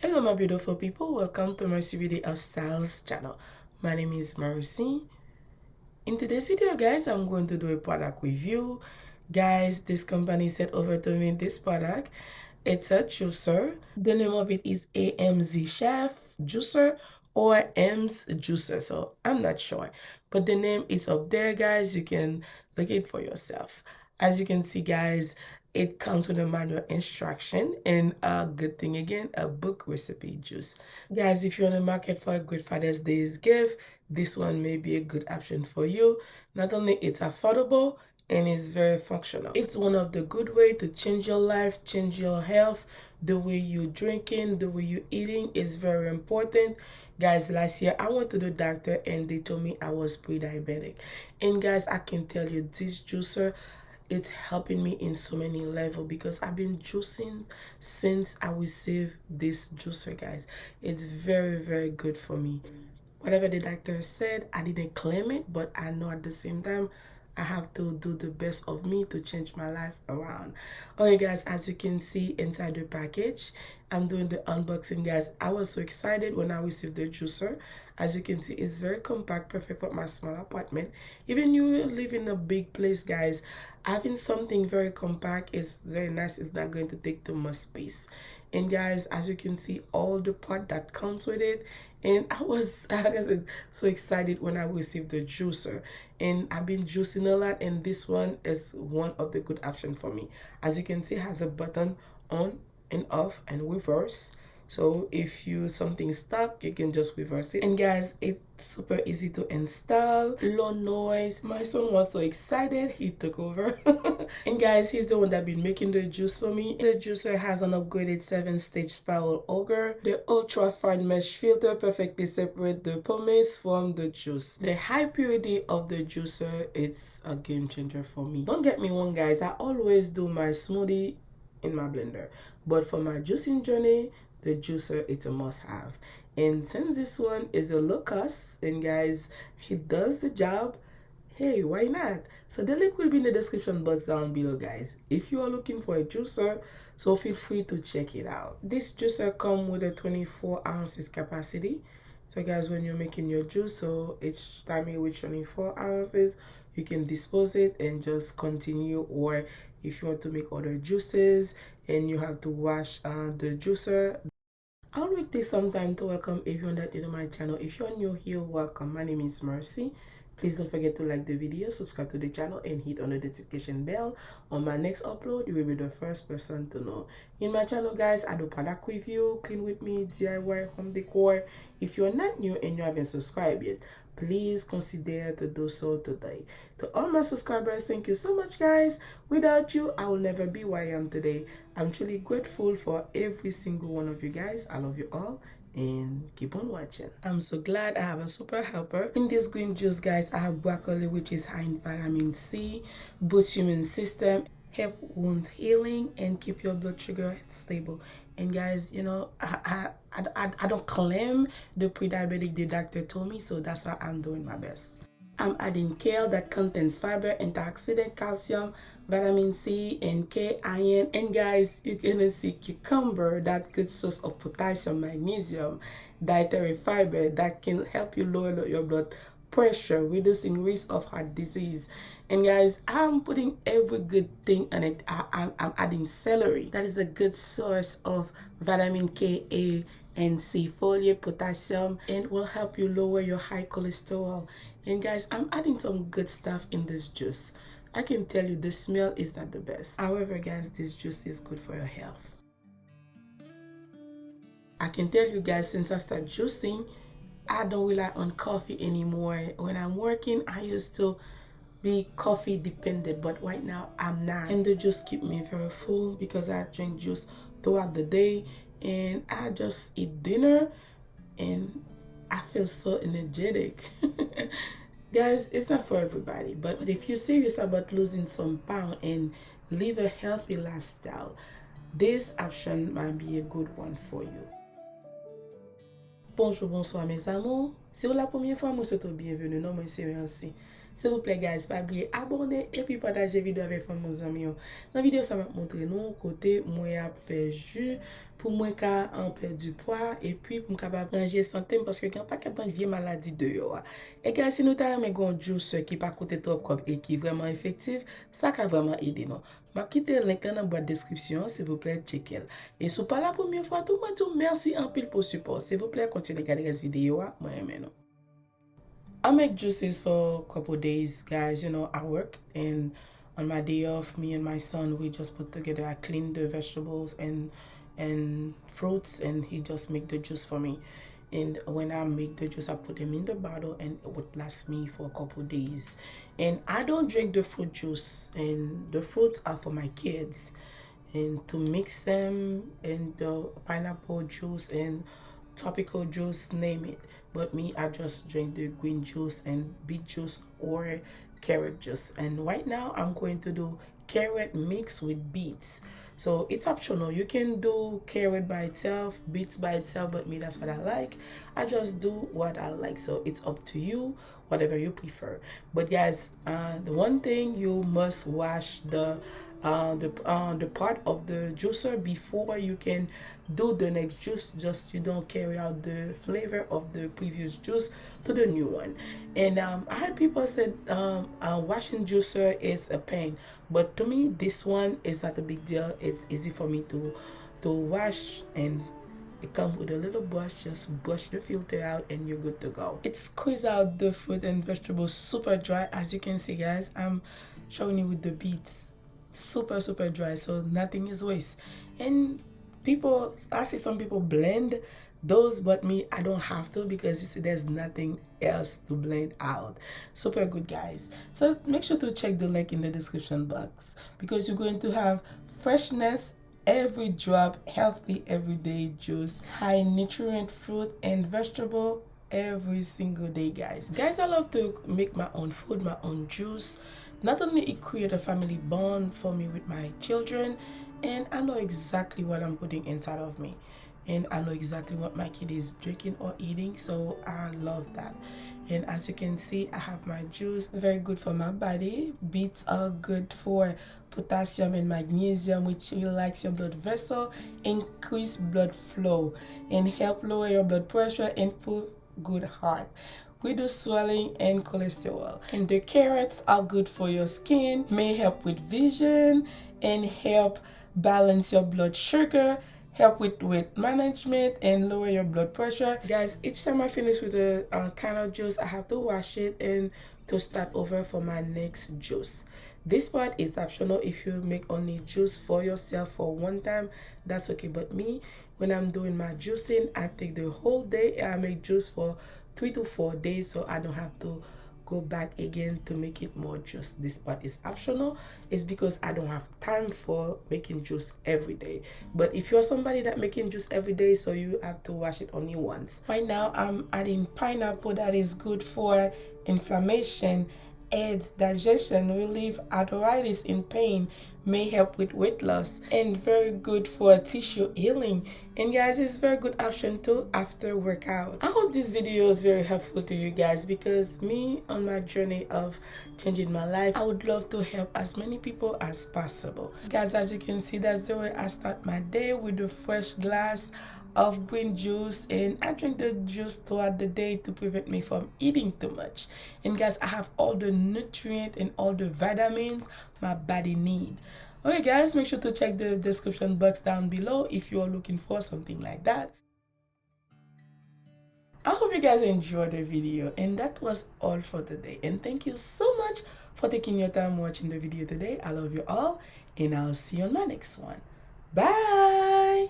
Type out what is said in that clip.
Hello my beautiful people, welcome to Mercy Beauty of Styles channel. My name is Mercy. In today's video guys, I'm going to do a product review. Guys, this company sent over to me this product. It's a juicer. The name of it is AMZCHEF Juicer or AMZ Juicer, so I'm not sure, but the name is up there guys. You can look it for yourself. As you can see guys, it comes with a manual instruction and a good thing again, a book recipe juice. Guys, if you're on the market for a good Father's Day's gift, this one may be a good option for you. Not only it's affordable and it's very functional. It's one of the good way to change your life, change your health. The way you drinking, the way you eating is very important. Guys, last year I went to the doctor and they told me I was pre-diabetic. And guys, I can tell you this juicer, it's helping me in so many levels because I've been juicing since I received this juicer guys. It's very good for me. Whatever the doctor said, I didn't claim it, but I know at the same time I have to do the best of me to change my life around. Okay guys, as you can see inside the package, I'm doing the unboxing guys. I was so excited when I received the juicer. As you can see, it's very compact, perfect for my small apartment. Even you live in a big place guys, having something very compact is very nice. It's not going to take too much space. And guys, as you can see, all the part that comes with it, and I was, like I said, so excited when I received the juicer. And I've been juicing a lot, and this one is one of the good options for me. As you can see, it has a button on and off and reverse. So if you something stuck, you can just reverse it. And guys, it's super easy to install, low noise. My son was so excited, he took over. And guys, he's the one that been making the juice for me. The juicer has an upgraded 7-stage spiral auger. The ultra fine mesh filter perfectly separate the pumice from the juice. The high purity of the juicer, it's a game changer for me. Don't get me wrong guys, I always do my smoothie in my blender, but for my juicing journey, the juicer, it's a must-have. And since this one is a low cost, and guys, it does the job, hey, why not? So the link will be in the description box down below guys, if you are looking for a juicer, so feel free to check it out. This juicer comes with a 24 ounces capacity. So guys, when you're making your juice, so each time you reach 24 ounces, you can dispose it and just continue. Or if you want to make other juices and you have to wash the juicer, I'll take some time to welcome everyone that you know my channel. If you're new here, welcome. My name is Mercy. Please don't forget to like the video, subscribe to the channel, and hit on the notification bell. On my next upload, you will be the first person to know. In my channel, guys, I do product review, clean with me, DIY, home decor. If you're not new and you haven't subscribed yet, please consider to do so today. To all my subscribers, thank you so much guys. Without you, I will never be where I am today. I'm truly grateful for every single one of you guys. I love you all and keep on watching. I'm so glad I have a super helper. In this green juice guys, I have broccoli, which is high in vitamin C, boosts immune system, help wound healing, and keep your blood sugar stable. And guys, you know, I don't claim the pre-diabetic the doctor told me, so that's why I'm doing my best. I'm adding kale that contains fiber, antioxidant, calcium, vitamin C, and K, iron. And guys, you can see cucumber, that good source of potassium, magnesium, dietary fiber that can help you lower your blood pressure, reducing risk of heart disease. And guys, I'm putting every good thing on it. I'm adding celery. That is a good source of vitamin K, A, and C, folate, potassium, and will help you lower your high cholesterol. And guys, I'm adding some good stuff in this juice. I can tell you the smell is not the best. However guys, this juice is good for your health. I can tell you guys, since I started juicing, I don't rely on coffee anymore. When I'm working, I used to be coffee dependent, but right now I'm not. And the juice keep me very full because I drink juice throughout the day, and I just eat dinner and I feel so energetic. Guys, it's not for everybody, but if you're serious about losing some pound and live a healthy lifestyle, this option might be a good one for you. Bonjour, bonsoir mes amours. Si vous la première fois, moi souhaite bienvenue. Non, moi c'est Mercy. S'il vous plaît guys, pas oublier abonner et puis partager vidéo avec vos amis. Dans la vidéo ça va montrer nous côté moi a fait jus pour moi ka en perdre du poids et puis pour capable ranger santé parce que quand pas de vieille maladie de yo. Et guys, si nous t'a aimé gon juice qui pas coûter trop comme et qui vraiment effectif, ça va vraiment aider nous. Je quitter le link dans la boîte de description, s'il vous plaît, checkez. Et si ce n'est pas la première fois, tout le monde dit merci en pile pour support. S'il vous plaît, continuez à regarder cette vidéo. Moi, j'aime. I make juices for a couple days, guys. You know, I work and on my day off, me and my son, we just put together, I clean the vegetables and fruits and he just make the juice for me. And when I make the juice, I put them in the bottle and it would last me for a couple days. And I don't drink the fruit juice, and the fruits are for my kids and to mix them in the pineapple juice and tropical juice, name it. But me, I just drink the green juice and beet juice or carrot juice. And right now I'm going to do carrot mixed with beets. So it's optional. You can do carrot by itself, beets by itself, but me, that's what I like. I just do what I like. So it's up to you, whatever you prefer. But guys, the one thing, you must wash the part of the juicer before you can do the next juice. Just you don't carry out the flavor of the previous juice to the new one. And I heard people said washing juicer is a pain, but to me this one is not a big deal. It's easy for me to wash, and it comes with a little brush. Just brush the filter out and you're good to go. It squeezes out the fruit and vegetables super dry. As you can see guys, I'm showing you with the beets, super dry, so nothing is waste. And people, I see some people blend those, but me, I don't have to, because you see there's nothing else to blend out. Super good guys. So make sure to check the link in the description box, because you're going to have freshness every drop, healthy everyday juice, high nutrient fruit and vegetable every single day guys. I love to make my own food, my own juice. Not only it create a family bond for me with my children, and I know exactly what I'm putting inside of me, and I know exactly what my kid is drinking or eating, so I love that. And as you can see, I have my juice. It's very good for my body. Beets are good for potassium and magnesium, which relax your blood vessel, increase blood flow, and help lower your blood pressure, and improve good heart, reduce swelling and cholesterol. And the carrots are good for your skin, may help with vision, and help balance your blood sugar, help with weight management, and lower your blood pressure. Guys, each time I finish with a kind of juice, I have to wash it and to start over for my next juice. This part is optional. If you make only juice for yourself for one time, that's okay. But me, when I'm doing my juicing, I take the whole day and I make juice for 3 to 4 days, so I don't have to go back again to make it more juice. This part is optional. It's because I don't have time for making juice every day. But if you're somebody that making juice every day, so you have to wash it only once. Right now I'm adding pineapple, that is good for inflammation, aids digestion, relieve arthritis in pain, may help with weight loss, and very good for tissue healing. And guys, it's very good option too after workout. I hope this video is very helpful to you guys, because me on my journey of changing my life, I would love to help as many people as possible. Guys, as you can see, that's the way I start my day, with a fresh glass of green juice, and I drink the juice throughout the day to prevent me from eating too much. And guys, I have all the nutrient and all the vitamins my body need. Okay guys, make sure to check the description box down below if you are looking for something like that. I hope you guys enjoyed the video, and that was all for today. And thank you so much for taking your time watching the video today. I love you all, and I'll see you on my next one. Bye.